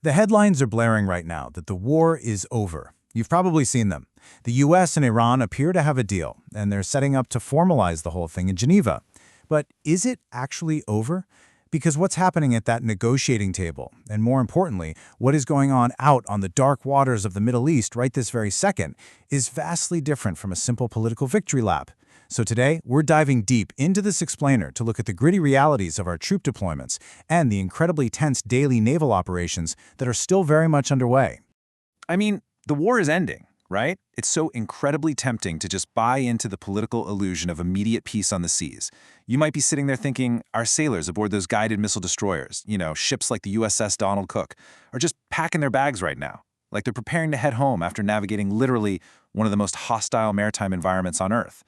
The headlines are blaring right now that the war is over. You've probably seen them. The US and Iran appear to have a deal, and they're setting up to formalize the whole thing in Geneva. But is it actually over? Because what's happening at that negotiating table, and more importantly, what is going on out on the dark waters of the Middle East right this very second, is vastly different from a simple political victory lap. So today, we're diving deep into this explainer to look at the gritty realities of our troop deployments and the incredibly tense daily naval operations that are still very much underway. I mean, the war is ending, right? It's so incredibly tempting to just buy into the political illusion of immediate peace on the seas. You might be sitting there thinking our sailors aboard those guided missile destroyers, ships like the USS Donald Cook, are just packing their bags right now, like they're preparing to head home after navigating literally one of the most hostile maritime environments on Earth.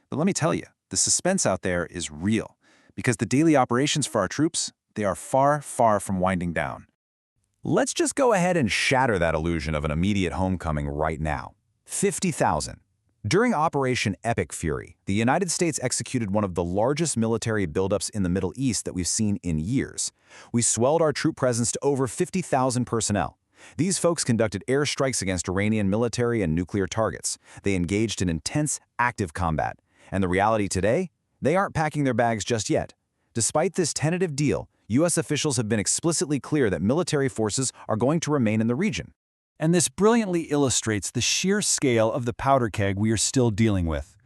But let me tell you, the suspense out there is real, because the daily operations for our troops, they are far, far from winding down. Let's just go ahead and shatter that illusion of an immediate homecoming right now. 50,000. During Operation Epic Fury, the United States executed one of the largest military buildups in the Middle East that we've seen in years. We swelled our troop presence to over 50,000 personnel. These folks conducted airstrikes against Iranian military and nuclear targets. They engaged in intense, active combat. And the reality today? They aren't packing their bags just yet. Despite this tentative deal, U.S. officials have been explicitly clear that military forces are going to remain in the region. And this brilliantly illustrates the sheer scale of the powder keg we are still dealing with.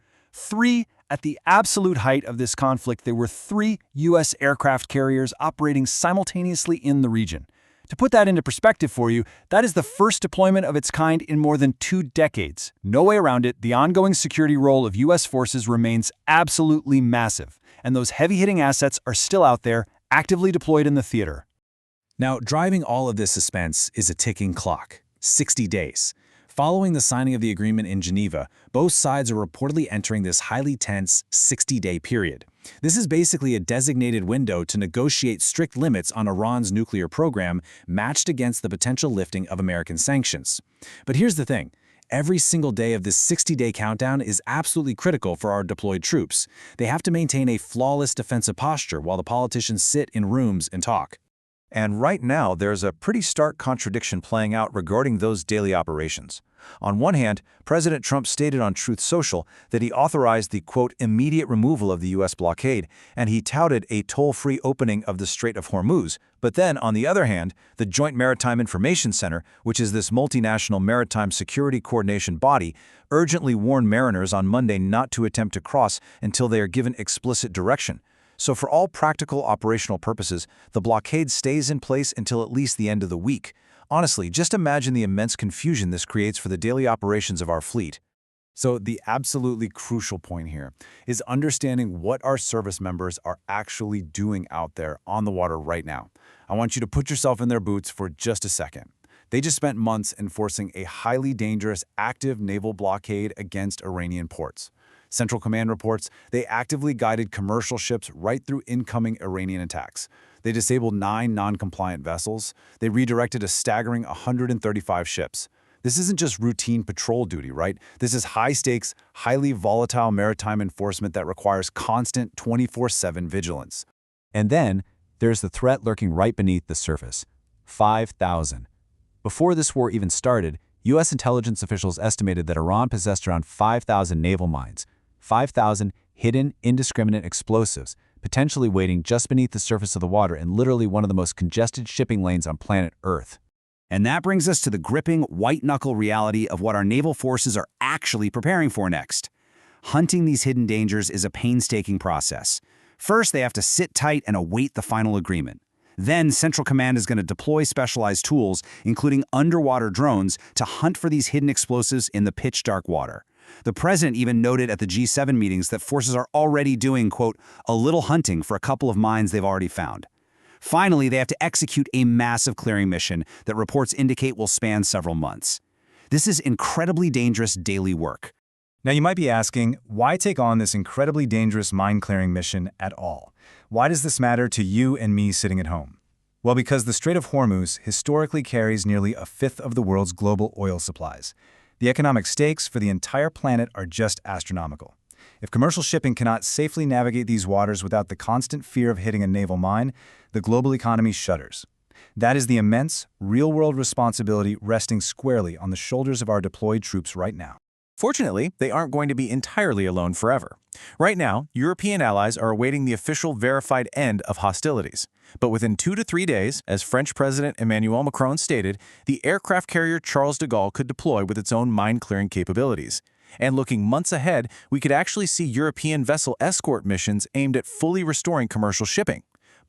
At the absolute height of this conflict, there were 3 U.S. aircraft carriers operating simultaneously in the region. To put that into perspective for you, that is the first deployment of its kind in more than 2 decades. No way around it, the ongoing security role of U.S. forces remains absolutely massive, and those heavy-hitting assets are still out there, actively deployed in the theater. Now, driving all of this suspense is a ticking clock. 60 days. Following the signing of the agreement in Geneva, both sides are reportedly entering this highly tense 60-day period. This is basically a designated window to negotiate strict limits on Iran's nuclear program, matched against the potential lifting of American sanctions. But here's the thing. Every single day of this 60-day countdown is absolutely critical for our deployed troops. They have to maintain a flawless defensive posture while the politicians sit in rooms and talk. And right now, there's a pretty stark contradiction playing out regarding those daily operations. On one hand, President Trump stated on Truth Social that he authorized the, quote, immediate removal of the U.S. blockade, and he touted a toll-free opening of the Strait of Hormuz. But then, on the other hand, the Joint Maritime Information Center, which is this multinational maritime security coordination body, urgently warned mariners on Monday not to attempt to cross until they are given explicit direction. So for all practical operational purposes, the blockade stays in place until at least the end of the week. Honestly, just imagine the immense confusion this creates for the daily operations of our fleet. So the absolutely crucial point here is understanding what our service members are actually doing out there on the water right now. I want you to put yourself in their boots for just a second. They just spent months enforcing a highly dangerous active naval blockade against Iranian ports. Central Command reports they actively guided commercial ships right through incoming Iranian attacks. They disabled 9 non-compliant vessels. They redirected a staggering 135 ships. This isn't just routine patrol duty, right? This is high-stakes, highly volatile maritime enforcement that requires constant 24/7 vigilance. And then, there's the threat lurking right beneath the surface. 5,000. Before this war even started, U.S. intelligence officials estimated that Iran possessed around 5,000 naval mines. 5,000 hidden, indiscriminate explosives, potentially waiting just beneath the surface of the water in literally one of the most congested shipping lanes on planet Earth. And that brings us to the gripping, white-knuckle reality of what our naval forces are actually preparing for next. Hunting these hidden dangers is a painstaking process. First, they have to sit tight and await the final agreement. Then, Central Command is going to deploy specialized tools, including underwater drones, to hunt for these hidden explosives in the pitch-dark water. The president even noted at the G7 meetings that forces are already doing, quote, a little hunting for a couple of mines they've already found. Finally, they have to execute a massive clearing mission that reports indicate will span several months. This is incredibly dangerous daily work. Now you might be asking, why take on this incredibly dangerous mine-clearing mission at all? Why does this matter to you and me sitting at home? Well, because the Strait of Hormuz historically carries nearly a fifth of the world's global oil supplies. The economic stakes for the entire planet are just astronomical. If commercial shipping cannot safely navigate these waters without the constant fear of hitting a naval mine, the global economy shudders. That is the immense, real-world responsibility resting squarely on the shoulders of our deployed troops right now. Fortunately, they aren't going to be entirely alone forever. Right now, European allies are awaiting the official verified end of hostilities. But within 2 to 3 days, as French President Emmanuel Macron stated, the aircraft carrier Charles de Gaulle could deploy with its own mine-clearing capabilities. And looking months ahead, we could actually see European vessel escort missions aimed at fully restoring commercial shipping.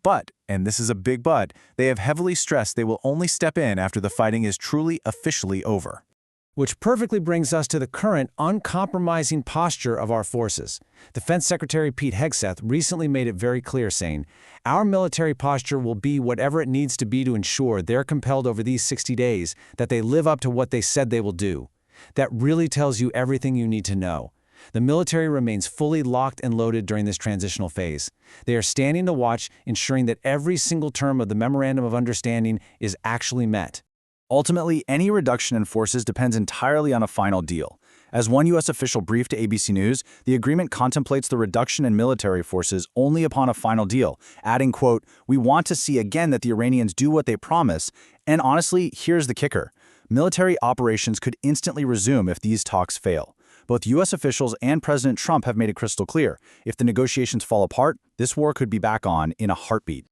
But, and this is a big but, they have heavily stressed they will only step in after the fighting is truly officially over. Which perfectly brings us to the current uncompromising posture of our forces. Defense Secretary Pete Hegseth recently made it very clear, saying, "Our military posture will be whatever it needs to be to ensure they're compelled over these 60 days that they live up to what they said they will do." That really tells you everything you need to know. The military remains fully locked and loaded during this transitional phase. They are standing to watch, ensuring that every single term of the Memorandum of Understanding is actually met. Ultimately, any reduction in forces depends entirely on a final deal. As one U.S. official briefed to ABC News, the agreement contemplates the reduction in military forces only upon a final deal, adding, quote, "We want to see again that the Iranians do what they promise, and honestly, here's the kicker. Military operations could instantly resume if these talks fail. Both U.S. officials and President Trump have made it crystal clear. If the negotiations fall apart, this war could be back on in a heartbeat."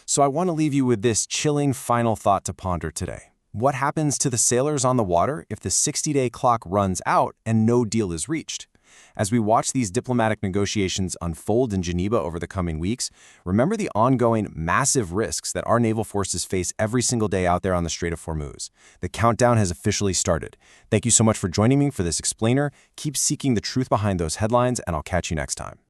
So I want to leave you with this chilling final thought to ponder today. What happens to the sailors on the water if the 60-day clock runs out and no deal is reached? As we watch these diplomatic negotiations unfold in Geneva over the coming weeks, remember the ongoing massive risks that our naval forces face every single day out there on the Strait of Hormuz. The countdown has officially started. Thank you so much for joining me for this explainer. Keep seeking the truth behind those headlines, and I'll catch you next time.